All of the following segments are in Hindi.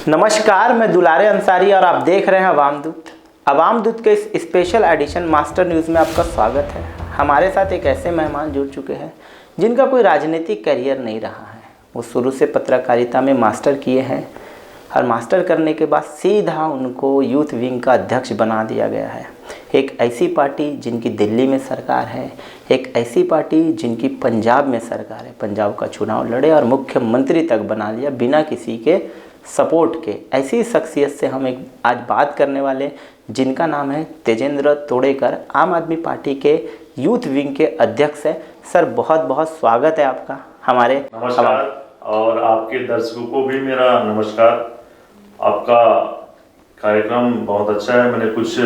नमस्कार, मैं दुलारे अंसारी और आप देख रहे हैं अवाम दूत के इस स्पेशल एडिशन मास्टर न्यूज़ में आपका स्वागत है। हमारे साथ एक ऐसे मेहमान जुड़ चुके हैं जिनका कोई राजनीतिक करियर नहीं रहा है। वो शुरू से पत्रकारिता में मास्टर किए हैं और मास्टर करने के बाद सीधा उनको यूथ विंग का अध्यक्ष बना दिया गया है। एक ऐसी पार्टी जिनकी दिल्ली में सरकार है, एक ऐसी पार्टी जिनकी पंजाब में सरकार है, पंजाब का चुनाव लड़े और मुख्यमंत्री तक बना लिया बिना किसी के सपोर्ट के। ऐसी शख्सियत से हम आज बात करने वाले जिनका नाम है तेजेंद्र तोड़ेकर, आम आदमी पार्टी के यूथ विंग के अध्यक्ष हैं। सर, बहुत बहुत स्वागत है आपका हमारे। नमस्कार, और आपके दर्शकों को भी मेरा नमस्कार। आपका कार्यक्रम बहुत अच्छा है। मैंने कुछ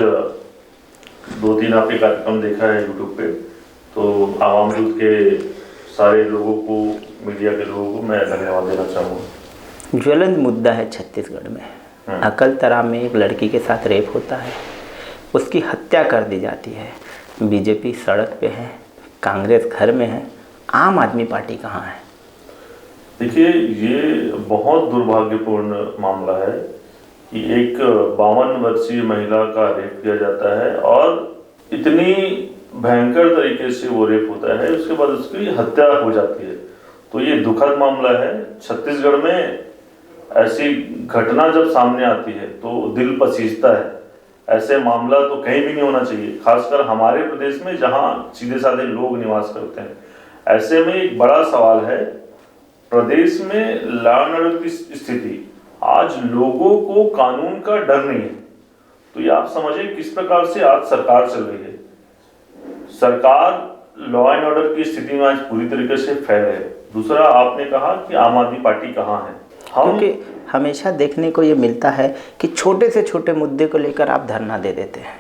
2-3 आपके कार्यक्रम देखा है यूट्यूब पे, तो आवाम दूत के सारे लोगों को, मीडिया के लोगों को मैं धन्यवाद देना चाहूँगा। ज्वलंत मुद्दा है छत्तीसगढ़ में। अकलतरा में एक लड़की के साथ रेप होता है, उसकी हत्या कर दी जाती है। बीजेपी सड़क पे है, कांग्रेस घर में है, आम आदमी पार्टी कहाँ है? देखिए, ये बहुत दुर्भाग्यपूर्ण मामला है कि एक 52 वर्षीय महिला का रेप किया जाता है और इतनी भयंकर तरीके से वो रेप होता है, उसके बाद उसकी हत्या हो जाती है। तो ये दुखद मामला है। छत्तीसगढ़ में ऐसी घटना जब सामने आती है तो दिल पसीजता है। ऐसे मामला तो कहीं भी नहीं होना चाहिए, खासकर हमारे प्रदेश में जहां सीधे साधे लोग निवास करते हैं। ऐसे में एक बड़ा सवाल है, प्रदेश में लॉ एंड ऑर्डर की स्थिति, आज लोगों को कानून का डर नहीं है। तो ये आप समझिए किस प्रकार से आज सरकार चल रही है। सरकार लॉ एंड ऑर्डर की स्थिति में आज पूरी तरीके से फेल है। दूसरा, आपने कहा कि आम आदमी पार्टी कहाँ है। क्योंकि हमेशा देखने को ये मिलता है कि छोटे से छोटे मुद्दे को लेकर आप धरना दे देते हैं,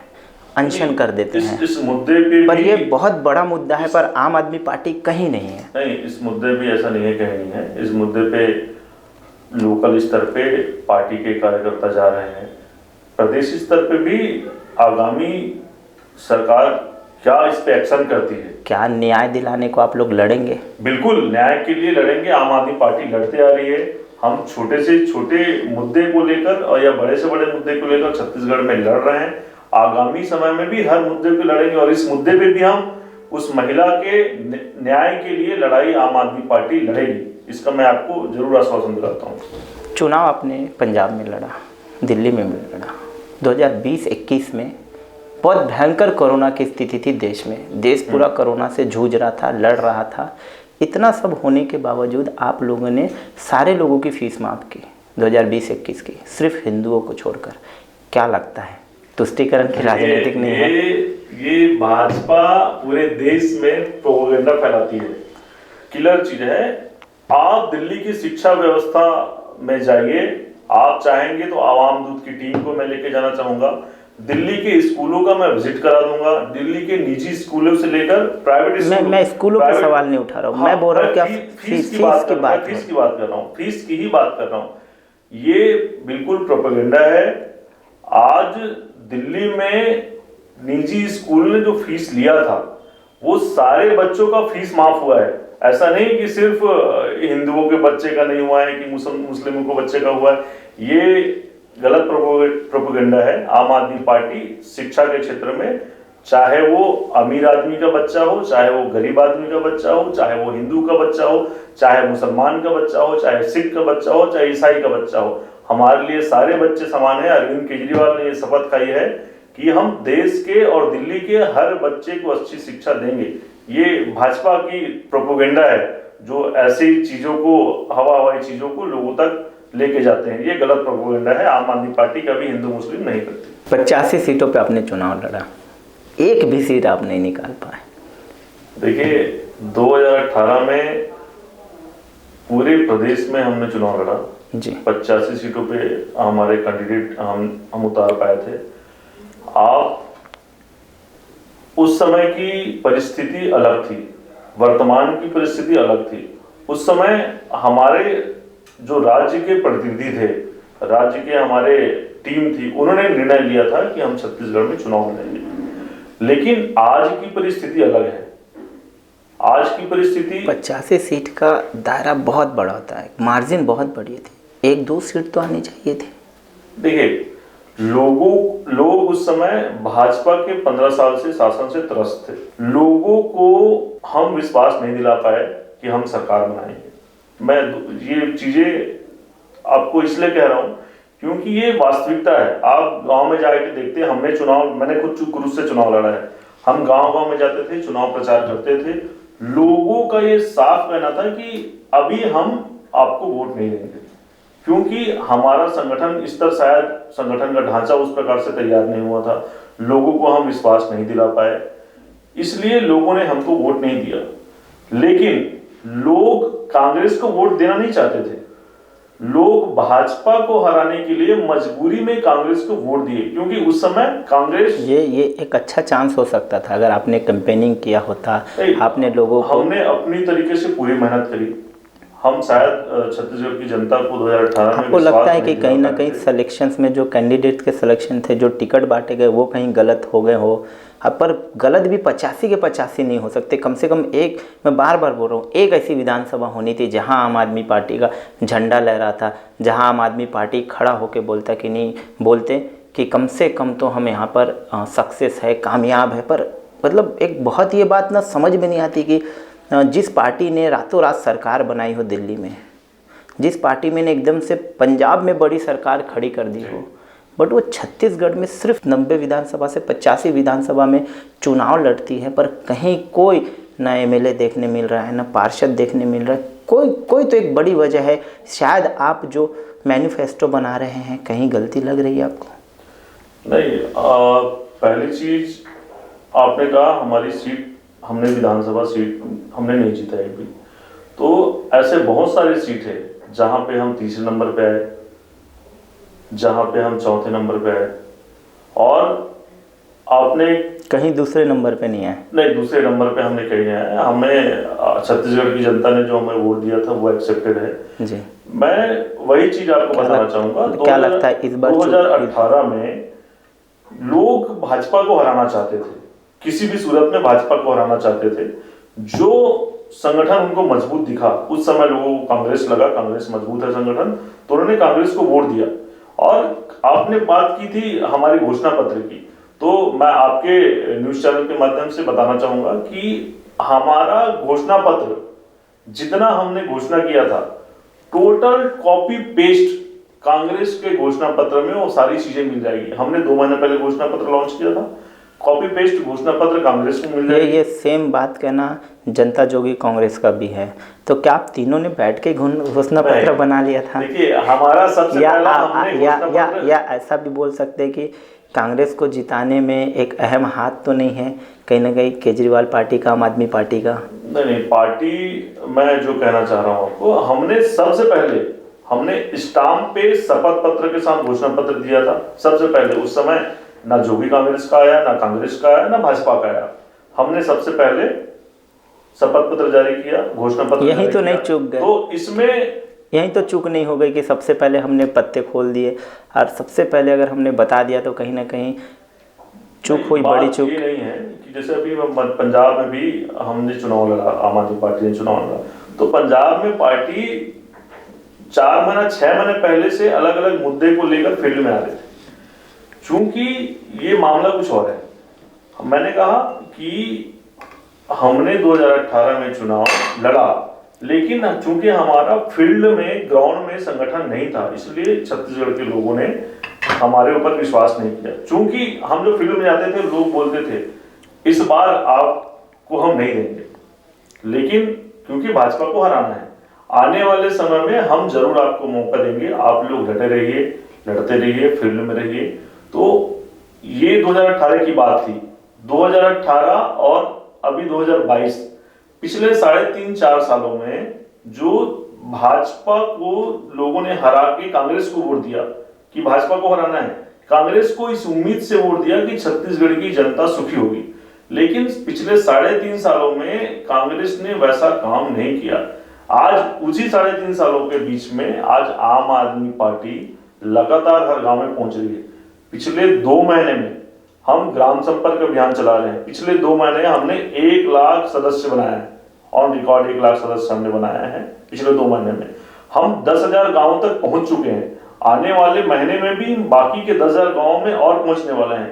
अनशन कर देते हैं। इस मुद्दे पे पर ये बहुत बड़ा मुद्दा है, पर आम आदमी पार्टी कहीं नहीं है। नहीं, इस मुद्दे पे ऐसा नहीं है, कहीं नहीं है। इस मुद्दे पे लोकल स्तर पे पार्टी के कार्यकर्ता जा रहे हैं। प्रदेश स्तर पे भी आगामी सरकार क्या इस पे एक्शन करती है। क्या न्याय दिलाने को आप लोग लड़ेंगे? बिल्कुल, न्याय के लिए लड़ेंगे। आम आदमी पार्टी लड़ते आ रही है। हम छोटे से छोटे मुद्दे को लेकर और या बड़े से बड़े मुद्दे को लेकर छत्तीसगढ़ में लड़ रहे हैं। आगामी समय में भी हर मुद्दे पे लड़ेंगे और इस मुद्दे पे भी हम उस महिला के न्याय के लिए लड़ाई आम आदमी पार्टी लड़ेगी। इसका मैं आपको जरूर आश्वासन दिलाता हूँ। चुनाव आपने पंजाब में लड़ा, दिल्ली में भी लड़ा। 2020-21 में बहुत भयंकर कोरोना की स्थिति थी देश में। देश पूरा कोरोना से जूझ रहा था, लड़ रहा था। इतना सब होने के बावजूद आप लोगों ने सारे लोगों की फीस माफ़ की 2020-21 की, सिर्फ हिंदुओं को छोड़कर। क्या लगता है, तुष्टीकरण की राजनीतिक नहीं है? ये भाजपा पूरे देश में प्रोपेगेंडा फैलाती है। किलर चीज है। आप दिल्ली की शिक्षा व्यवस्था में जाइए, आप चाहेंगे तो आवाम दूत की टीम को मैं लेके जाना चाहूंगा। दिल्ली के स्कूलों का मैं विजिट करा दूंगा। दिल्ली के निजी स्कूलों से लेकर प्राइवेट स्कूल, मैं स्कूलों का सवाल नहीं उठा रहा हूँ। मैं बोल रहा हूँ क्या फीस की बात कर रहा हूँ। फीस की ही बात कर रहा हूँ। ये बिल्कुल प्रोपेगेंडा है। आज दिल्ली में निजी स्कूल ने जो फीस लिया था वो सारे बच्चों का फीस माफ हुआ है। ऐसा नहीं कि सिर्फ हिंदुओं के बच्चे का नहीं हुआ है कि मुस्लिमों को बच्चे का हुआ है। ये गलत प्रोपेगेंडा है। आम आदमी पार्टी शिक्षा के क्षेत्र में, चाहे वो अमीर आदमी का बच्चा हो, चाहे वो गरीब आदमी का बच्चा हो, चाहे वो हिंदू का बच्चा हो, चाहे मुसलमान का बच्चा हो, चाहे सिख का बच्चा हो, चाहे ईसाई का बच्चा हो, हमारे लिए सारे बच्चे समान है। अरविंद केजरीवाल ने ये शपथ खाई है कि हम देश के और दिल्ली के हर बच्चे को अच्छी शिक्षा देंगे। ये भाजपा की प्रोपेगेंडा है जो ऐसी चीजों को, हवाई चीजों को लोगों तक लेके जाते हैं। ये गलत प्रोपेगेंडा है। आम आदमी पार्टी कभी हिंदू मुस्लिम नहीं करती। 85 सीटों पे आपने चुनाव लड़ा, एक भी सीट आप नहीं निकाल पाए। देखिए, 2018 में पूरे प्रदेश में हमने चुनाव लड़ा जी। 85 सीटों पे हमारे कैंडिडेट हम उतार पाए थे। आप उस समय की परिस्थिति अलग थी, वर्तमान की परिस्थिति अलग थी। उस समय हमारे जो राज्य के प्रतिनिधि थे, राज्य के हमारे टीम थी, उन्होंने निर्णय लिया था कि हम छत्तीसगढ़ में चुनाव लड़ेंगे। लेकिन आज की परिस्थिति अलग है। आज की परिस्थिति 85 सीट का दायरा बहुत बड़ा होता है, मार्जिन बहुत बड़ी थी। 1-2 सीट तो आनी चाहिए थी। देखिए, लोग उस समय भाजपा के 15 साल से शासन से त्रस्त थे। लोगों को हम विश्वास नहीं दिला पाए कि हम सरकार बनाएंगे। मैं ये चीजें आपको इसलिए कह रहा हूं क्योंकि ये वास्तविकता है। आप गांव में जाके देखते हैं, मैंने खुद क्रूज से चुनाव लड़ा है। हम गांव में जाते थे, चुनाव प्रचार करते थे। लोगों का ये साफ कहना था कि अभी हम आपको वोट नहीं देंगे, क्योंकि हमारा संगठन स्तर, शायद संगठन का ढांचा उस प्रकार से तैयार नहीं हुआ था। लोगों को हम विश्वास नहीं दिला पाए, इसलिए लोगों ने हमको वोट नहीं दिया। लेकिन लोग कांग्रेस को वोट देना नहीं चाहते थे। लोग भाजपा को हराने के लिए मजबूरी में कांग्रेस को वोट दिए, क्योंकि उस समय कांग्रेस ये एक अच्छा चांस हो सकता था अगर आपने कैंपेनिंग किया होता, आपने लोगों को। हमने अपनी तरीके से पूरी मेहनत करी। हम शायद छत्तीसगढ़ की जनता को 2018 में आपको लगता है कि कहीं ना कहीं सिलेक्शंस में जो कैंडिडेट के सिलेक्शन थे, जो टिकट बांटे गए, वो कहीं गलत हो गए हो? पर गलत भी 85 के 85 नहीं हो सकते। कम से कम एक, मैं बार बार बोल रहा हूँ, एक ऐसी विधानसभा होनी थी जहाँ आम आदमी पार्टी का झंडा लहरा था, जहाँ आम आदमी पार्टी खड़ा होकर बोलता कि नहीं, बोलते कि कम से कम तो हम यहाँ पर सक्सेस है, कामयाब है। पर मतलब एक बहुत ये बात ना समझ में नहीं आती कि जिस पार्टी ने रातों रात सरकार बनाई हो दिल्ली में, जिस पार्टी में ने एकदम से पंजाब में बड़ी सरकार खड़ी कर दी हो, बट वो छत्तीसगढ़ में सिर्फ 90 विधानसभा से 85 विधानसभा में चुनाव लड़ती है, पर कहीं कोई ना एमएलए देखने मिल रहा है, ना पार्षद देखने मिल रहा है। कोई तो एक बड़ी वजह है। शायद आप जो मैनिफेस्टो बना रहे हैं, कहीं गलती लग रही है आपको? नहीं, पहली चीज आपने कहा हमारी सीट, हमने विधानसभा सीट हमने नहीं जीता है भी। तो ऐसे बहुत सारे सीट है जहां पे हम तीसरे नंबर पे आए, जहां पे हम चौथे नंबर पे आए, और आपने कहीं दूसरे नंबर पे नहीं आए। नहीं, दूसरे नंबर पे हमने कहीं नहीं आए। हमें छत्तीसगढ़ की जनता ने जो हमें वोट दिया था वो एक्सेप्टेड है जी। मैं वही चीज आपको बताना चाहूंगा। क्या लगता है इस बार 2018 में लोग भाजपा को हराना चाहते थे, किसी भी सूरत में भाजपा को हराना चाहते थे। जो संगठन उनको मजबूत दिखा, उस समय लोगों को कांग्रेस लगा, कांग्रेस मजबूत है संगठन, तो उन्होंने कांग्रेस को वोट दिया। और आपने बात की थी हमारी घोषणा पत्र की, तो मैं आपके न्यूज चैनल के माध्यम से बताना चाहूंगा कि हमारा घोषणा पत्र, जितना हमने घोषणा किया था, टोटल कॉपी पेस्ट कांग्रेस के घोषणा पत्र में वो सारी चीजें मिल जाएगी। हमने 2 महीने पहले घोषणा पत्र लॉन्च किया था, कॉपी पेस्ट घोषणा पत्र कांग्रेस को मिल जाएगी। ये सेम बात कहना जनता जोगी कांग्रेस का भी है। तो क्या आप तीनों ने बैठ के घोषणा पत्र बना लिया था? देखिए, हमारा सबसे पहला हमने या ऐसा भी बोल सकते हैं कि कांग्रेस को जिताने में एक अहम हाथ तो नहीं है कहीं ना कहीं केजरीवाल पार्टी का, आम आदमी पार्टी का? नहीं, पार्टी, मैं जो कहना चाह रहा हूँ आपको, हमने सबसे पहले स्टाम्प पे शपथ पत्र के साथ घोषणा पत्र दिया था सबसे पहले। उस समय ना जोगी कांग्रेस का आया, ना कांग्रेस का आया, ना भाजपा का आया। हमने सबसे पहले शपथ पत्र जारी किया, घोषणा पत्र। यही तो नहीं चूक गए? तो इसमें यही तो चूक नहीं हो गई कि सबसे पहले हमने पत्ते खोल दिए, और सबसे पहले अगर हमने बता दिया तो कहीं ना कहीं चूक हुई, बड़ी चूक। ये नहीं है कि जैसे अभी पंजाब में भी हमने चुनाव लड़ा, आम आदमी पार्टी ने चुनाव लड़ा, तो पंजाब में पार्टी 4 महीना 6 महीने पहले से अलग अलग मुद्दे को लेकर फील्ड में आ रहे थे। चूंकि ये मामला कुछ और है, मैंने कहा कि हमने 2018 में चुनाव लड़ा, लेकिन चूंकि हमारा फील्ड में, ग्राउंड में संगठन नहीं था, इसलिए छत्तीसगढ़ के लोगों ने हमारे ऊपर विश्वास नहीं किया। चूंकि हम जो फील्ड में जाते थे, लोग बोलते थे इस बार आपको हम नहीं देंगे, लेकिन क्योंकि भाजपा को हराना है, आने वाले समय में हम जरूर आपको मौका देंगे, आप लोग डटे रहिए, लड़ते रहिए, फील्ड में रहिए। तो ये 2018 की बात थी। 2018 और अभी 2022, पिछले 3.5-4 सालों में जो भाजपा को लोगों ने हरा के कांग्रेस को वोट दिया कि भाजपा को हराना है, कांग्रेस को इस उम्मीद से वोट दिया कि छत्तीसगढ़ की जनता सुखी होगी। लेकिन पिछले 3.5 सालों में कांग्रेस ने वैसा काम नहीं किया। आज उसी 3.5 सालों के बीच में आज आम आदमी पार्टी लगातार हर गांव में पहुंच रही है। पिछले 2 महीने में हम ग्राम संपर्क अभियान चला रहे हैं। पिछले 2 महीने हमने 1 लाख सदस्य बनाए हैं, ऑन रिकॉर्ड 1 लाख सदस्य हमने बनाया है पिछले 2 महीने में। हम 10,000 गाँव तक पहुंच चुके हैं। आने वाले महीने में भी बाकी के 10,000 गाँव में और पहुंचने वाले हैं।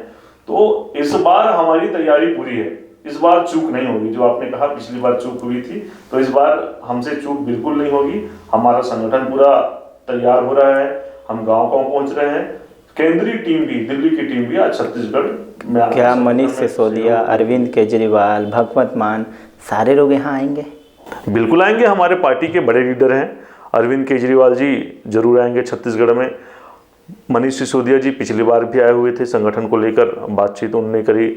तो इस बार हमारी तैयारी पूरी है, इस बार चूक नहीं होगी। जो आपने कहा पिछली बार चूक हुई थी, तो इस बार हमसे चूक बिल्कुल नहीं होगी। हमारा संगठन पूरा तैयार हो रहा है, हम गांव-गांव पहुंच रहे हैं। केंद्रीय टीम भी, दिल्ली की टीम भी आज छत्तीसगढ़ में। क्या मनीष सिसोदिया, अरविंद केजरीवाल, भगवंत मान सारे लोग यहाँ आएंगे? बिल्कुल आएंगे। हमारे पार्टी के बड़े लीडर हैं, अरविंद केजरीवाल जी जरूर आएंगे छत्तीसगढ़ में। मनीष सिसोदिया जी पिछली बार भी आए हुए थे, संगठन को लेकर बातचीत उन्होंने करी।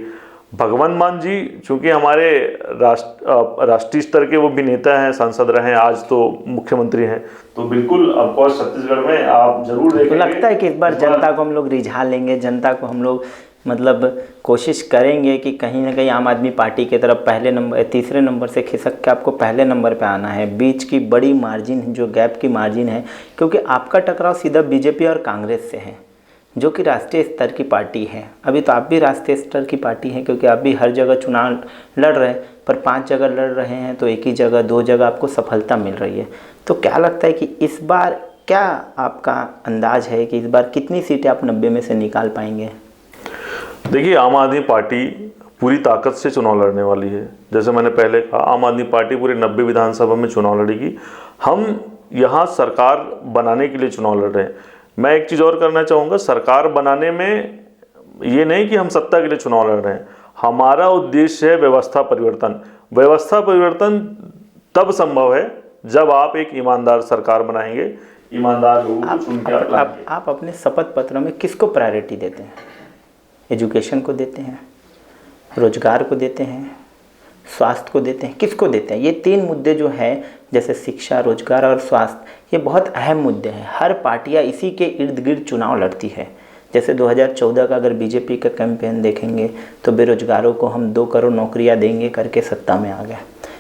भगवंत मान जी चूंकि हमारे राष्ट्रीय स्तर के वो भी नेता हैं, सांसद रहे हैं, आज तो मुख्यमंत्री हैं, तो बिल्कुल ऑफकोर्स छत्तीसगढ़ में आप जरूर देखेंगे। तो लगता है कि इस बार जनता को हम लोग रिझा लेंगे, जनता को हम लोग मतलब कोशिश करेंगे कि कहीं ना कहीं आम आदमी पार्टी की तरफ पहले नंबर, तीसरे नंबर से खिसक के आपको पहले नंबर पे आना है। बीच की बड़ी मार्जिन, जो गैप की मार्जिन है, क्योंकि आपका टकराव सीधा बीजेपी और कांग्रेस से है, जो कि राष्ट्रीय स्तर की पार्टी है। अभी तो आप भी राष्ट्रीय स्तर की पार्टी हैं, क्योंकि आप भी हर जगह चुनाव लड़ रहे हैं, पर 5 जगह लड़ रहे हैं तो एक ही जगह, 2 जगह आपको सफलता मिल रही है। तो क्या लगता है कि इस बार क्या आपका अंदाज है कि इस बार कितनी सीटें आप 90 में से निकाल पाएंगे? देखिए, आम आदमी पार्टी पूरी ताकत से चुनाव लड़ने वाली है। जैसे मैंने पहले कहा, आम आदमी पार्टी पूरे 90 विधानसभा में चुनाव लड़ेगी। हम यहाँ सरकार बनाने के लिए चुनाव लड़ रहे हैं। मैं एक चीज़ और करना चाहूँगा, सरकार बनाने में ये नहीं कि हम सत्ता के लिए चुनाव लड़ रहे हैं। हमारा उद्देश्य है व्यवस्था परिवर्तन। व्यवस्था परिवर्तन तब संभव है जब आप एक ईमानदार सरकार बनाएंगे, ईमानदार लोगों को चुन के लाएंगे। आप अपने शपथ पत्र में किसको प्रायोरिटी देते हैं? एजुकेशन को देते हैं, रोजगार को देते हैं, स्वास्थ्य को देते हैं, किसको देते हैं? ये 3 मुद्दे जो हैं, जैसे शिक्षा, रोजगार और स्वास्थ्य, ये बहुत अहम मुद्दे हैं। हर पार्टियां इसी के इर्द गिर्द चुनाव लड़ती है। जैसे 2014 का अगर बीजेपी का कैंपेन देखेंगे तो बेरोजगारों को हम 2 करोड़ नौकरियां देंगे करके सत्ता में आ गए।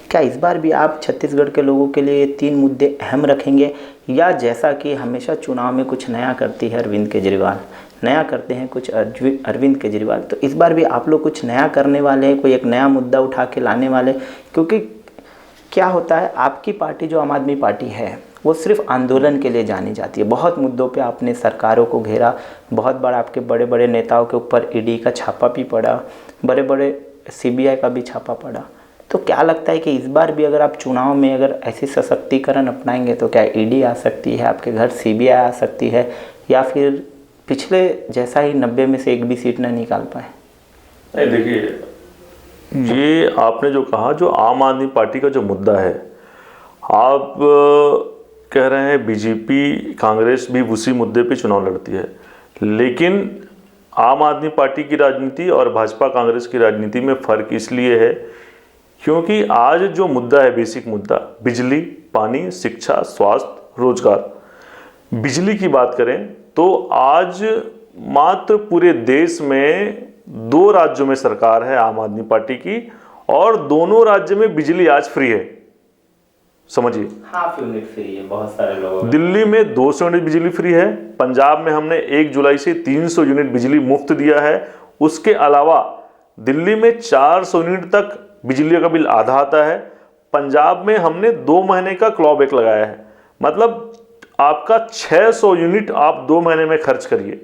क्या इस बार भी आप छत्तीसगढ़ के लोगों के लिए ये 3 मुद्दे अहम रखेंगे, या जैसा कि हमेशा चुनाव में कुछ नया करती है अरविंद केजरीवाल, नया करते हैं कुछ अरविंद केजरीवाल, तो इस बार भी आप लोग कुछ नया करने वाले हैं, कोई एक नया मुद्दा उठा के लाने वाले? क्योंकि क्या होता है, आपकी पार्टी जो आम आदमी पार्टी है वो सिर्फ आंदोलन के लिए जानी जाती है। बहुत मुद्दों पे आपने सरकारों को घेरा, बहुत बार आपके बड़े बड़े नेताओं के ऊपर ईडी का छापा भी पड़ा, बड़े बड़े सीबीआई का भी छापा पड़ा। तो क्या लगता है कि इस बार भी अगर आप चुनाव में अगर ऐसी सशक्तिकरण अपनाएंगे तो क्या ईडी आ सकती है, आपके घर सीबीआई आ सकती है, या फिर पिछले जैसा ही 90 में से एक भी सीट न निकाल पाए? नहीं, देखिए, ये आपने जो कहा, जो आम आदमी पार्टी का जो मुद्दा है, आप कह रहे हैं बीजेपी कांग्रेस भी उसी मुद्दे पे चुनाव लड़ती है, लेकिन आम आदमी पार्टी की राजनीति और भाजपा कांग्रेस की राजनीति में फ़र्क इसलिए है क्योंकि आज जो मुद्दा है, बेसिक मुद्दा, बिजली, पानी, शिक्षा, स्वास्थ्य, रोजगार। बिजली की बात करें तो आज मात्र पूरे देश में 2 राज्यों में सरकार है आम आदमी पार्टी की, और दोनों राज्य में बिजली आज फ्री है। समझिए, हाफ यूनिट फ्री है बहुत सारे लोगों। दिल्ली में 200 यूनिट बिजली फ्री है, पंजाब में हमने 1 जुलाई से 300 यूनिट बिजली मुफ्त दिया है। उसके अलावा दिल्ली में 400 यूनिट तक बिजली का बिल आधा आता है। पंजाब में हमने 2 महीने का क्लॉबैक लगाया है, मतलब आपका 600 यूनिट आप 2 महीने में खर्च करिए,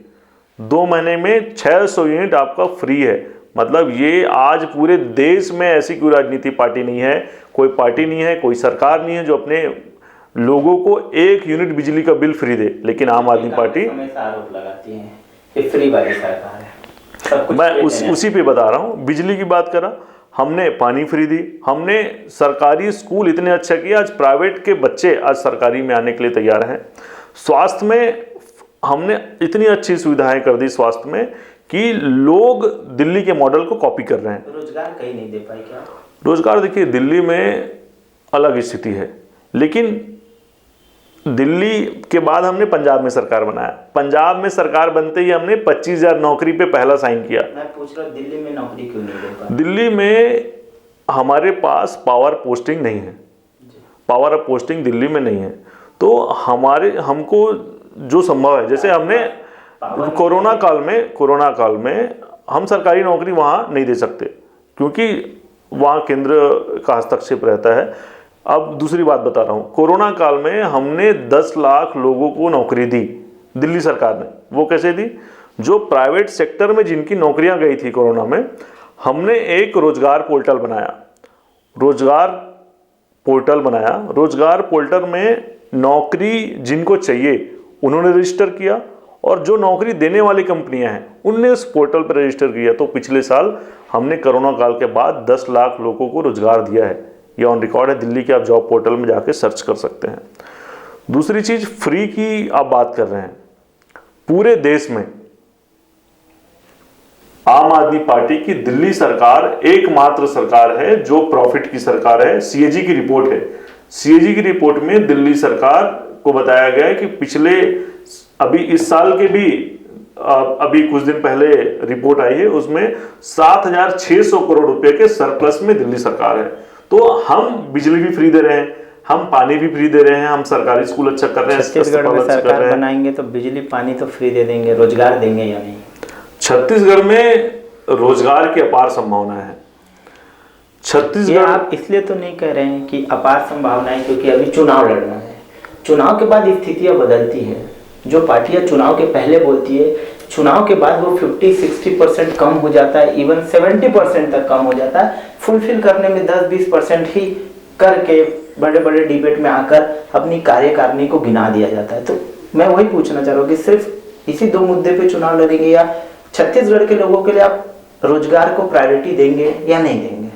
2 महीने में 600 यूनिट आपका फ्री है। मतलब ये आज पूरे देश में ऐसी कोई राजनीति पार्टी नहीं है, कोई पार्टी नहीं है, कोई सरकार नहीं है जो अपने लोगों को 1 यूनिट बिजली का बिल फ्री दे। लेकिन आम आदमी पार्टी हमेशा आरोप लगाती है कि फ्री वाली सरकार है। मैं उसी पे बता रहा हूँ। बिजली की बात करा, हमने पानी फ्री दी, हमने सरकारी स्कूल इतने अच्छा किया, आज प्राइवेट के बच्चे आज सरकारी में आने के लिए तैयार हैं। स्वास्थ्य में हमने इतनी अच्छी सुविधाएं कर दी स्वास्थ्य में कि लोग दिल्ली के मॉडल को कॉपी कर रहे हैं। रोजगार कहीं नहीं दे पाए क्या? रोजगार देखिए, दिल्ली में अलग स्थिति है, लेकिन दिल्ली के बाद हमने पंजाब में सरकार बनाया। पंजाब में सरकार बनते ही हमने 25,000 नौकरी पे पहला साइन किया। मैं पूछ रहा हूँ, दिल्ली में नौकरी क्यों नहीं दे पाए? दिल्ली में हमारे पास पावर पोस्टिंग नहीं है, पावर ऑफ पोस्टिंग दिल्ली में नहीं है। तो हमको जो संभव है, जैसे हमने कोरोना काल में हम सरकारी नौकरी वहाँ नहीं दे सकते क्योंकि वहाँ केंद्र का हस्तक्षेप रहता है। अब दूसरी बात बता रहा हूँ, कोरोना काल में हमने 10 लाख लोगों को नौकरी दी दिल्ली सरकार ने। वो कैसे दी? जो प्राइवेट सेक्टर में जिनकी नौकरियां गई थी कोरोना में, हमने एक रोजगार पोर्टल बनाया। रोजगार पोर्टल में नौकरी जिनको चाहिए उन्होंने रजिस्टर किया, और जो नौकरी देने वाली कंपनियां हैं उनने उस पोर्टल पर रजिस्टर किया। तो पिछले साल हमने कोरोना काल के बाद 10 लाख लोगों को रोजगार दिया है। ये ऑन रिकॉर्ड है, दिल्ली के आप जॉब पोर्टल में जाके सर्च कर सकते हैं। दूसरी चीज, फ्री की आप बात कर रहे हैं। पूरे देश में आम आदमी पार्टी की दिल्ली सरकार एकमात्र सरकार है जो प्रॉफिट की सरकार है। सीएजी की रिपोर्ट है। सीएजी की रिपोर्ट में दिल्ली सरकार को बताया गया है कि पिछले अभी इस साल के भी अभी कुछ दिन पहले रिपोर्ट आई है, उसमें 7,600 करोड़ रुपए के सरप्लस में दिल्ली सरकार है। तो हम बिजली भी फ्री दे रहे हैं, हम पानी भी फ्री दे रहे हैं, हम सरकारी स्कूल अच्छा कर रहे हैं। छत्तीसगढ़ में सरकार बनाएंगे तो बिजली पानी तो फ्री दे देंगे, रोजगार देंगे या नहीं? छत्तीसगढ़ में रोजगार की अपार संभावना है। छत्तीसगढ़, आप इसलिए तो नहीं कह रहे हैं कि अपार संभावना है क्योंकि अभी चुनाव लड़ना है, चुनाव के बाद स्थितियां बदलती है। जो पार्टियां चुनाव के पहले बोलती है, चुनाव के बाद वो 50-60% कम हो जाता है, इवन 70% तक कम हो जाता है। फुलफिल करने में 10-20% ही करके बड़े बड़े डिबेट में आकर अपनी कार्यकारिणी को गिना दिया जाता है। तो मैं वही पूछना चाह रहा हूँ कि सिर्फ इसी 2 मुद्दे पे चुनाव लड़ेंगे या छत्तीसगढ़ के लोगों के लिए आप रोजगार को प्रायोरिटी देंगे या नहीं देंगे?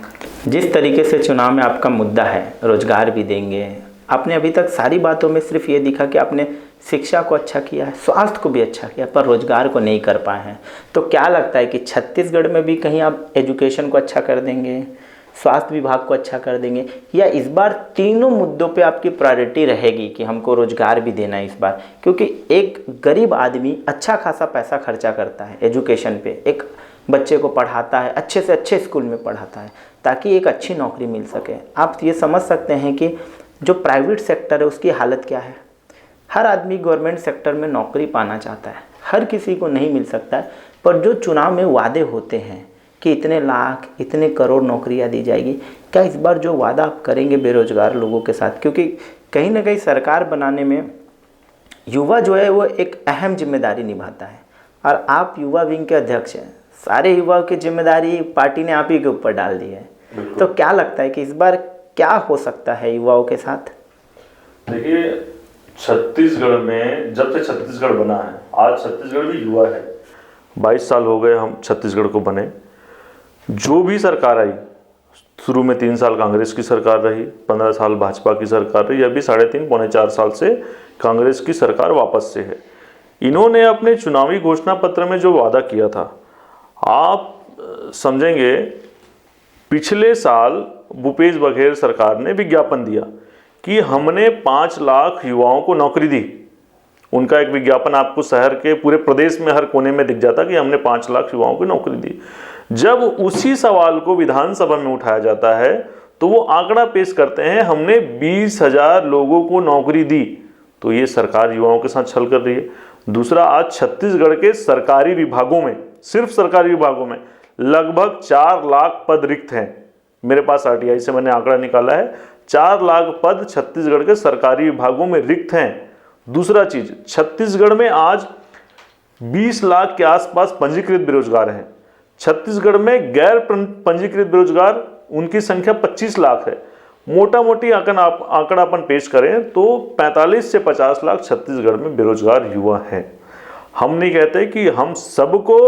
जिस तरीके से चुनाव में आपका मुद्दा है रोजगार भी देंगे, आपने अभी तक सारी बातों में सिर्फ ये दिखा कि आपने शिक्षा को अच्छा किया है, स्वास्थ्य को भी अच्छा किया, पर रोजगार को नहीं कर पाए हैं। तो क्या लगता है कि छत्तीसगढ़ में भी कहीं आप एजुकेशन को अच्छा कर देंगे, स्वास्थ्य विभाग को अच्छा कर देंगे, या इस बार तीनों मुद्दों पे आपकी प्रायोरिटी रहेगी कि हमको रोजगार भी देना है इस बार? क्योंकि एक गरीब आदमी अच्छा खासा पैसा खर्चा करता है एजुकेशन पे, एक बच्चे को पढ़ाता है, अच्छे से अच्छे स्कूल में पढ़ाता है ताकि एक अच्छी नौकरी मिल सके। आप ये समझ सकते हैं कि जो प्राइवेट सेक्टर है उसकी हालत क्या है। हर आदमी गवर्नमेंट सेक्टर में नौकरी पाना चाहता है, हर किसी को नहीं मिल सकता है, पर जो चुनाव में वादे होते हैं कि इतने लाख इतने करोड़ नौकरियां दी जाएगी, क्या इस बार जो वादा आप करेंगे बेरोजगार लोगों के साथ? क्योंकि कहीं ना कहीं सरकार बनाने में युवा जो है वो एक अहम जिम्मेदारी निभाता है, और आप युवा विंग के अध्यक्ष हैं। सारे युवाओं की जिम्मेदारी पार्टी ने आप ही के ऊपर डाल दी है। तो क्या लगता है कि इस बार क्या हो सकता है युवाओं के साथ? देखिए, छत्तीसगढ़ में जब से छत्तीसगढ़ बना है, आज छत्तीसगढ़ भी युवा है। 22 साल हो गए हम छत्तीसगढ़ को बने। जो भी सरकार आई, शुरू में 3 साल कांग्रेस की सरकार रही, 15 साल भाजपा की सरकार रही, अभी 3.5 पौने 4 साल से कांग्रेस की सरकार वापस से है। इन्होंने अपने चुनावी घोषणा पत्र में जो वादा किया था, आप समझेंगे, पिछले साल भूपेश बघेल सरकार ने विज्ञापन दिया कि हमने 5 लाख युवाओं को नौकरी दी। उनका एक विज्ञापन आपको शहर के पूरे प्रदेश में हर कोने में दिख जाता कि हमने 5 लाख युवाओं को नौकरी दी। जब उसी सवाल को विधानसभा में उठाया जाता है तो वो आंकड़ा पेश करते हैं, हमने 20,000 लोगों को नौकरी दी। तो ये सरकार युवाओं के साथ छल कर रही है। दूसरा, आज छत्तीसगढ़ के सरकारी विभागों में, सिर्फ सरकारी विभागों में लगभग 4 लाख पद रिक्त हैं। मेरे पास आरटीआई से मैंने आंकड़ा निकाला है, 4 लाख पद छत्तीसगढ़ के सरकारी विभागों में रिक्त हैं। दूसरा चीज, छत्तीसगढ़ में आज 20 लाख के आसपास पंजीकृत बेरोजगार हैं। छत्तीसगढ़ में गैर पंजीकृत बेरोजगार उनकी संख्या 25 लाख है। मोटा मोटी आंकड़ा अपन पेश करें तो 45 से 50 लाख छत्तीसगढ़ में बेरोजगार युवा हैं। हम नहीं कहते कि हम सबको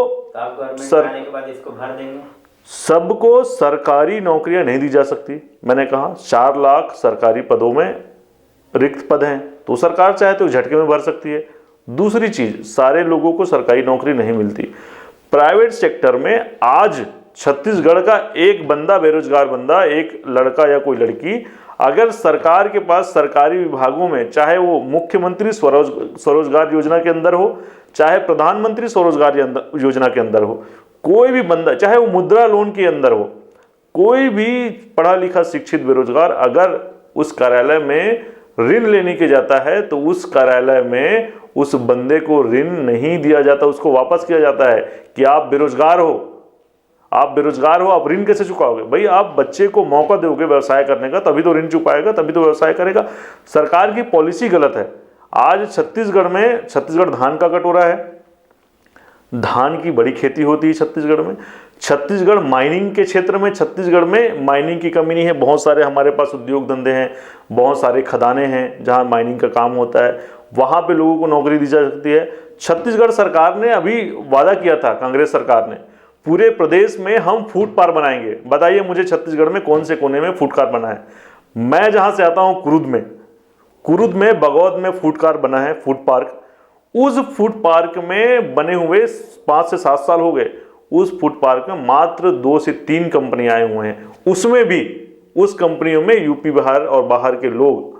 सबको सरकारी नौकरियां नहीं दी जा सकती। मैंने कहा 4 लाख सरकारी पदों में रिक्त पद हैं, तो सरकार चाहे तो झटके में भर सकती है। दूसरी चीज, सारे लोगों को सरकारी नौकरी नहीं मिलती। प्राइवेट सेक्टर में आज छत्तीसगढ़ का एक बंदा, बेरोजगार बंदा, एक लड़का या कोई लड़की, अगर सरकार के पास सरकारी विभागों में, चाहे वो मुख्यमंत्री स्वरोजगार योजना के अंदर हो, चाहे प्रधानमंत्री स्वरोजगार योजना के अंदर हो, कोई भी बंदा, चाहे वो मुद्रा लोन के अंदर हो, कोई भी पढ़ा लिखा शिक्षित बेरोजगार अगर उस कार्यालय में ऋण लेने के जाता है तो उस कार्यालय में उस बंदे को ऋण नहीं दिया जाता, उसको वापस किया जाता है कि आप बेरोजगार हो, आप बेरोजगार हो, आप ऋण कैसे चुकाओगे? भाई आप बच्चे को मौका दोगे व्यवसाय करने का, तभी तो ऋण चुकाएगा, तभी तो व्यवसाय करेगा। सरकार की पॉलिसी गलत है। आज छत्तीसगढ़ धान का कटोरा है, धान की बड़ी खेती होती है छत्तीसगढ़ में। छत्तीसगढ़ माइनिंग के क्षेत्र में, छत्तीसगढ़ में माइनिंग की कमी नहीं है। बहुत सारे हमारे पास उद्योग धंधे हैं, बहुत सारे खदानें हैं जहां माइनिंग का काम होता है, वहां पे लोगों को नौकरी दी जा सकती है। छत्तीसगढ़ सरकार ने अभी वादा किया था, कांग्रेस सरकार ने, पूरे प्रदेश में हम फूड पार्क बनाएंगे। बताइए मुझे छत्तीसगढ़ में कौन से कोने में फूड पार्क बना है? मैं जहां से आता हूं कुरुद में बगौद में फूड पार्क बना है, फूड पार्क। उस फूड पार्क में बने हुए 5 से 7 साल हो गए। उस फूड पार्क में मात्र 2 से 3 कंपनियां आए हुए हैं। उसमें भी उस कंपनियों में यूपी बिहार और बाहर के लोग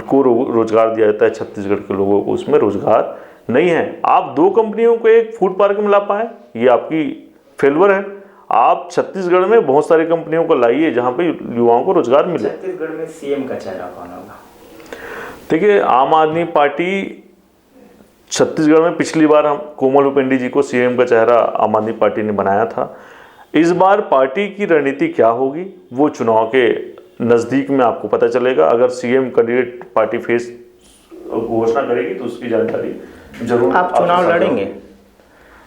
को रोजगार दिया जाता है, छत्तीसगढ़ के लोगों को उसमें रोजगार नहीं है। आप 2 कंपनियों को एक फूड पार्क में ला पाए, ये आपकी फेल्योर है। आप छत्तीसगढ़ में बहुत सारी कंपनियों को लाइए जहां पे युवाओं को रोजगार मिले। छत्तीसगढ़ में सीएम का चेहरा कौन होगा? देखिए, आम आदमी पार्टी छत्तीसगढ़ में पिछली बार हम कोमल हुपेंडी जी को सीएम का चेहरा आम आदमी पार्टी ने बनाया था। इस बार पार्टी की रणनीति क्या होगी वो चुनाव के नज़दीक में आपको पता चलेगा। अगर सीएम कैंडिडेट पार्टी फेस घोषणा करेगी तो उसकी जानकारी जरूर। आप चुनाव लड़ेंगे?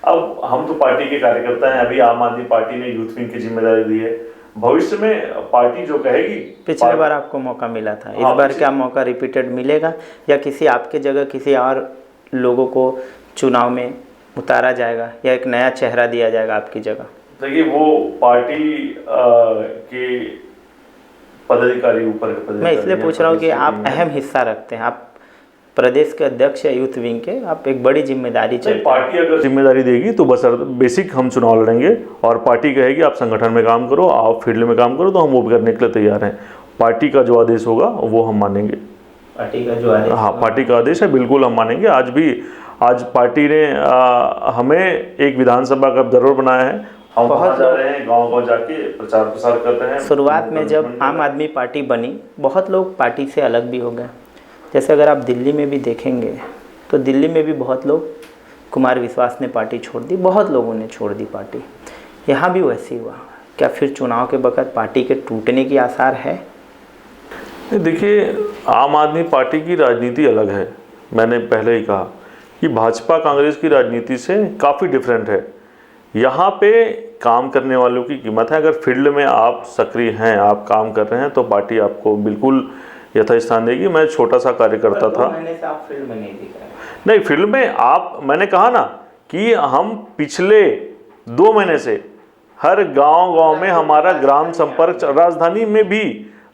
अब हम तो पार्टी के कार्यकर्ता हैं। अभी आम आदमी पार्टी ने यूथ विंग की जिम्मेदारी दी है। भविष्य में पार्टी जो कहेगी। पिछले बार आपको मौका मिला था, इस बार क्या मौका रिपीटेड मिलेगा या किसी आपके जगह किसी और लोगों को चुनाव में उतारा जाएगा या एक नया चेहरा दिया जाएगा आपकी जगह? देखिए, वो पार्टी के पदाधिकारी ऊपर। मैं इसलिए पूछ रहा हूँ कि आप अहम हिस्सा रखते हैं, आप प्रदेश के अध्यक्ष या यूथ विंग के, आप एक बड़ी जिम्मेदारी चलते हैं। पार्टी अगर जिम्मेदारी देगी तो बस बेसिक हम चुनाव लड़ेंगे और पार्टी कहेगी आप संगठन में काम करो, आप फील्ड में काम करो, तो हम वो करने के लिए तैयार हैं। पार्टी का जो आदेश होगा वो हम मानेंगे। पार्टी का जो आदेश? हाँ, पार्टी का आदेश है, बिल्कुल हम मानेंगे। आज पार्टी ने हमें एक विधानसभा का ऑब्जर्वर बनाया है। हम बहुत जा रहे हैं, गांव-गांव जाके प्रचार प्रसार कर रहे हैं। शुरुआत में जब आम आदमी पार्टी बनी, बहुत लोग पार्टी से अलग भी हो गए। जैसे अगर आप दिल्ली में भी देखेंगे तो दिल्ली में भी बहुत लोग, कुमार विश्वास ने पार्टी छोड़ दी, बहुत लोगों ने छोड़ दी पार्टी। यहाँ भी वैसे ही हुआ। क्या फिर चुनाव के वक्त पार्टी के टूटने की आसार है? देखिए, आम आदमी पार्टी की राजनीति अलग है। मैंने पहले ही कहा कि भाजपा कांग्रेस की राजनीति से काफ़ी डिफरेंट है। यहाँ पे काम करने वालों की कीमत है। अगर फील्ड में आप सक्रिय हैं, आप काम कर रहे हैं, तो पार्टी आपको बिल्कुल यथास्थान देगी। मैं छोटा सा कार्यकर्ता था। महीने से आप फील्ड में नहीं दिख रहे? नहीं, फील्ड में आप, मैंने कहा ना कि हम पिछले 2 महीने से हर गांव में हमारा ग्राम संपर्क,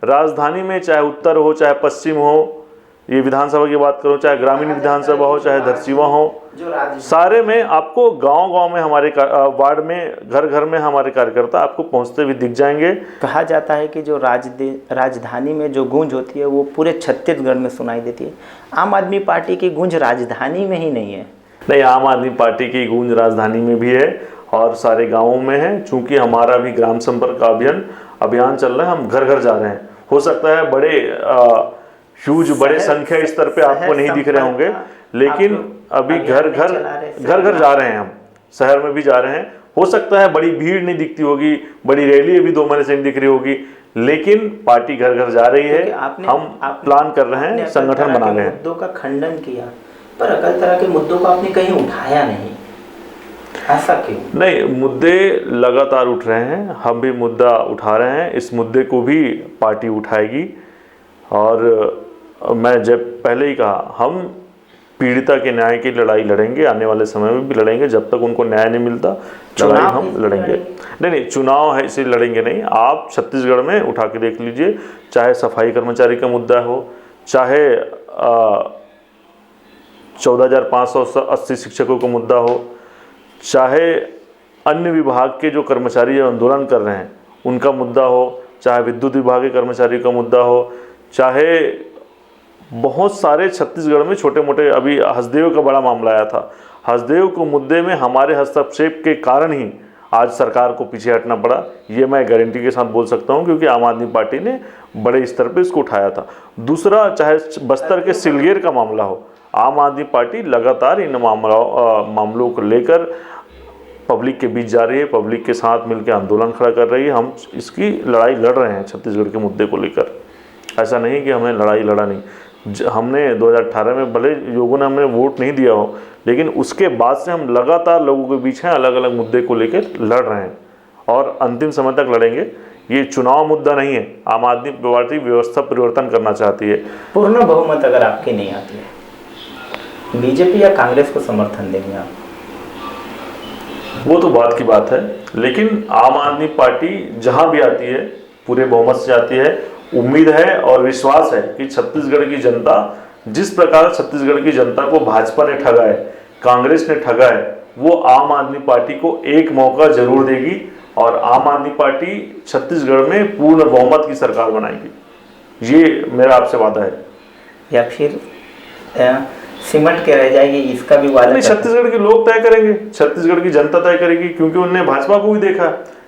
राजधानी में चाहे उत्तर हो चाहे पश्चिम हो, ये विधानसभा की बात करो, चाहे ग्रामीण विधानसभा हो चाहे धरसीवा हो, सारे में आपको गांव में हमारे वार्ड में, घर में हमारे कार्यकर्ता आपको पहुंचते हुए दिख जाएंगे। कहा जाता है कि जो राजधानी में जो गूंज होती है वो पूरे छत्तीसगढ़ में सुनाई देती है। आम आदमी पार्टी की गूंज राजधानी में ही नहीं है? नहीं, आम आदमी पार्टी की गूंज राजधानी में भी है और सारे गाँवों में है। चूँकि हमारा भी ग्राम संपर्क अभियान चल रहा है, हम घर जा रहे हैं। हो सकता है बड़े संख्या स्तर पे आपको नहीं दिख रहे होंगे, लेकिन अभी घर जा रहे हैं। हम शहर में भी जा रहे हैं। हो सकता है बड़ी भीड़ नहीं दिखती होगी, बड़ी रैली अभी 2 महीने से नहीं दिख रही होगी, लेकिन पार्टी घर जा रही है। हम प्लान कर रहे हैं, संगठन बना रहे हैं। मुद्दों का खंडन किया, पर अकल तरह के मुद्दों को आपने कहीं उठाया नहीं, ऐसा क्यों? नहीं, मुद्दे लगातार उठ रहे हैं, हम भी मुद्दा उठा रहे हैं। इस मुद्दे को भी पार्टी उठाएगी और मैं जब पहले ही कहा, हम पीड़िता के न्याय की लड़ाई लड़ेंगे, आने वाले समय में भी लड़ेंगे। जब तक उनको न्याय नहीं मिलता, लड़ाई हम लड़ेंगे। नहीं, चुनाव है इसे लड़ेंगे नहीं। आप छत्तीसगढ़ में उठा के देख लीजिए, चाहे सफाई कर्मचारी का मुद्दा हो, चाहे 14,580 शिक्षकों का मुद्दा हो, चाहे अन्य विभाग के जो कर्मचारी आंदोलन कर रहे हैं उनका मुद्दा हो, चाहे विद्युत विभाग के कर्मचारी का मुद्दा हो, चाहे बहुत सारे छत्तीसगढ़ में छोटे मोटे, अभी हसदेव का बड़ा मामला आया था। हसदेव को मुद्दे में हमारे हस्तक्षेप के कारण ही आज सरकार को पीछे हटना पड़ा, ये मैं गारंटी के साथ बोल सकता हूँ, क्योंकि आम आदमी पार्टी ने बड़े स्तर पे इसको उठाया था। दूसरा, चाहे बस्तर के सिलगेर का मामला हो, आम आदमी पार्टी लगातार इन मामलों को लेकर पब्लिक के बीच जा रही है, पब्लिक के साथ मिलकर आंदोलन खड़ा कर रही है। हम इसकी लड़ाई लड़ रहे हैं छत्तीसगढ़ के मुद्दे को लेकर। ऐसा नहीं कि हमने लड़ाई लड़ा नहीं। हमने 2018 में भले लोगों ने हमें वोट नहीं दिया हो, लेकिन उसके बाद से हम लगातार लोगों के बीच हैं, अलग अलग मुद्दे को लेकर लड़ रहे हैं और अंतिम समय तक लड़ेंगे। ये चुनाव मुद्दा नहीं है। आम आदमी पार्टी व्यवस्था परिवर्तन करना चाहती है। पूर्ण बहुमत अगर आपकी नहीं आती है, बीजेपी या कांग्रेस को समर्थन देंगे आप? वो तो बात की बात है, लेकिन आम आदमी पार्टी जहां भी आती है पूरे बहुमत से आती है। उम्मीद है और विश्वास है कि छत्तीसगढ़ की जनता, जिस प्रकार छत्तीसगढ़ की जनता को भाजपा ने ठगा है, कांग्रेस ने ठगा है, वो आम आदमी पार्टी को एक मौका जरूर देगी और आम आदमी पार्टी छत्तीसगढ़ में पूर्ण बहुमत की सरकार बनाएगी। ये मेरा आपसे वादा है। या फिर सिमट के रह जाएगी, इसका भी वादा? नहीं, छत्तीसगढ़ के लोग तय करेंगे, छत्तीसगढ़ की जनता तय करेगी, क्योंकि उन्होंने भाजपा को भी देखा,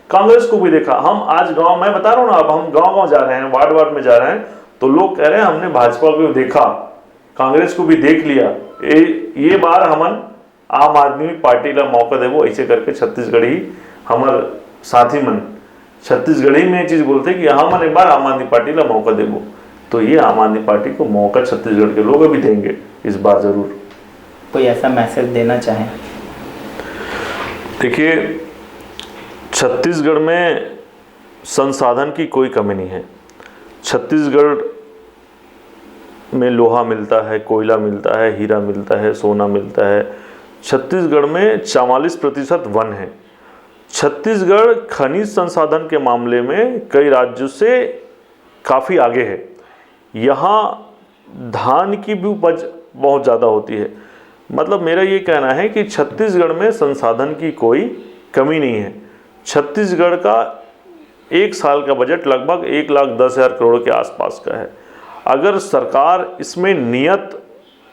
कांग्रेस को भी देखा। हम आज गांव, मैं बता रहा हूँ ना, अब हम गांव गांव जा रहे हैं, वार्ड वार्ड में जा रहे हैं, तो लोग कह रहे हैं हमने भाजपा को देखा, कांग्रेस को भी देख लिया, ये बार हमन आम आदमी पार्टी ला मौका देवो। ऐसे करके छत्तीसगढ़ ही हमार साथी मन छत्तीसगढ़ी में ये चीज बोलते कि हमन एक बार आम आदमी पार्टी ला मौका देवो। तो ये आम आदमी पार्टी को मौका छत्तीसगढ़ के लोग अभी देंगे इस बार जरूर। कोई ऐसा मैसेज देना चाहें? देखिए, छत्तीसगढ़ में संसाधन की कोई कमी नहीं है। छत्तीसगढ़ में लोहा मिलता है, कोयला मिलता है, हीरा मिलता है, सोना मिलता है। छत्तीसगढ़ में 44% वन है। छत्तीसगढ़ खनिज संसाधन के मामले में कई राज्यों से काफ़ी आगे है। यहाँ धान की भी उपज बहुत ज़्यादा होती है। मतलब मेरा ये कहना है कि छत्तीसगढ़ में संसाधन की कोई कमी नहीं है। छत्तीसगढ़ का एक साल का बजट लगभग 1,10,000 करोड़ के आसपास का है। अगर सरकार इसमें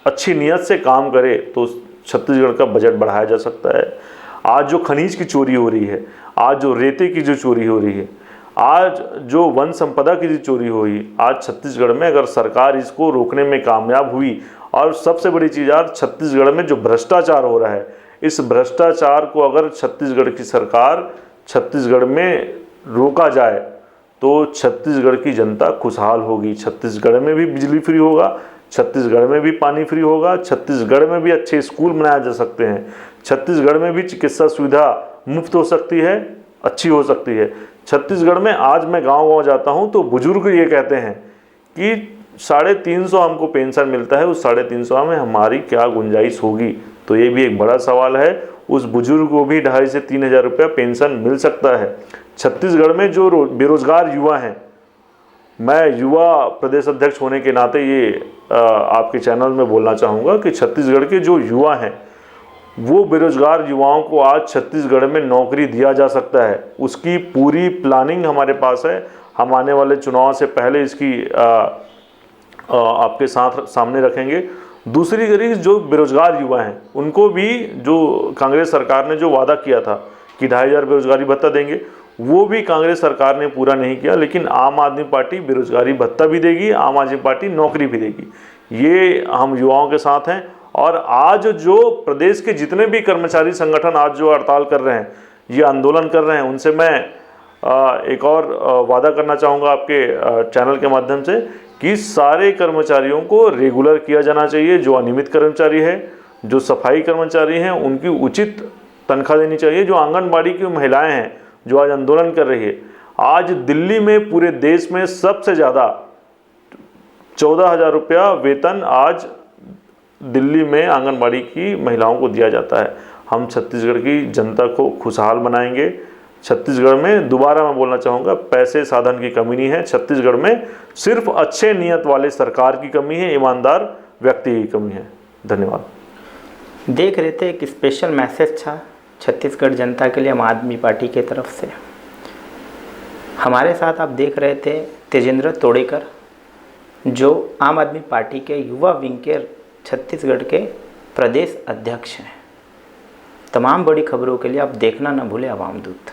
अच्छी नियत से काम करे तो छत्तीसगढ़ का बजट बढ़ाया जा सकता है। आज जो खनिज की चोरी हो रही है, आज जो रेते की जो चोरी हो रही है, आज जो वन संपदा की जो चोरी हुई, आज छत्तीसगढ़ में अगर सरकार इसको रोकने में कामयाब हुई, और सबसे बड़ी चीज़ यार, छत्तीसगढ़ में जो भ्रष्टाचार हो रहा है, इस भ्रष्टाचार को अगर छत्तीसगढ़ की सरकार छत्तीसगढ़ में रोका जाए तो छत्तीसगढ़ की जनता खुशहाल होगी। छत्तीसगढ़ में भी बिजली फ्री होगा, छत्तीसगढ़ में भी पानी फ्री होगा, छत्तीसगढ़ में भी अच्छे स्कूल बनाए जा सकते हैं, छत्तीसगढ़ में भी चिकित्सा सुविधा मुफ्त हो सकती है, अच्छी हो सकती है। छत्तीसगढ़ में आज मैं गांव-गांव जाता हूं तो बुजुर्ग ये कहते हैं कि 350 हमको पेंशन मिलता है, उस 350 में हमारी क्या गुंजाइश होगी। तो ये भी एक बड़ा सवाल है। उस बुजुर्ग को भी 2,500 से 3,000 रुपया पेंशन मिल सकता है। छत्तीसगढ़ में जो बेरोजगार युवा हैं, मैं युवा प्रदेश अध्यक्ष होने के नाते ये आपके चैनल में बोलना चाहूँगा कि छत्तीसगढ़ के जो युवा हैं, वो बेरोजगार युवाओं को आज छत्तीसगढ़ में नौकरी दिया जा सकता है। उसकी पूरी प्लानिंग हमारे पास है। हम आने वाले चुनाव से पहले इसकी आपके सामने रखेंगे। दूसरी गरीब जो बेरोजगार युवा हैं, उनको भी जो कांग्रेस सरकार ने जो वादा किया था कि 2,500 बेरोजगारी भत्ता देंगे, वो भी कांग्रेस सरकार ने पूरा नहीं किया। लेकिन आम आदमी पार्टी बेरोजगारी भत्ता भी देगी, आम आदमी पार्टी नौकरी भी देगी। ये हम युवाओं के साथ हैं। और आज जो प्रदेश के जितने भी कर्मचारी संगठन आज जो हड़ताल कर रहे हैं, ये आंदोलन कर रहे हैं, उनसे मैं एक और वादा करना चाहूँगा आपके चैनल के माध्यम से कि सारे कर्मचारियों को रेगुलर किया जाना चाहिए। जो अनियमित कर्मचारी है, जो सफाई कर्मचारी हैं, उनकी उचित तनख्वाह देनी चाहिए। जो आंगनबाड़ी की महिलाएं हैं जो आज आंदोलन कर रही है, आज दिल्ली में पूरे देश में सबसे ज़्यादा 14,000 रुपया वेतन आज दिल्ली में आंगनबाड़ी की महिलाओं को दिया जाता है। हम छत्तीसगढ़ की जनता को खुशहाल बनाएंगे। छत्तीसगढ़ में दोबारा मैं बोलना चाहूँगा, पैसे साधन की कमी नहीं है। छत्तीसगढ़ में सिर्फ अच्छे नियत वाले सरकार की कमी है, ईमानदार व्यक्ति की कमी है। धन्यवाद। देख रहे थे, एक स्पेशल मैसेज था छत्तीसगढ़ जनता के लिए आम आदमी पार्टी की तरफ से। हमारे साथ आप देख रहे थे तेजेंद्र तोड़ेकर, जो आम आदमी पार्टी के युवा विंग के छत्तीसगढ़ के प्रदेश अध्यक्ष हैं। तमाम बड़ी खबरों के लिए आप देखना न भूलें आवाम दूत।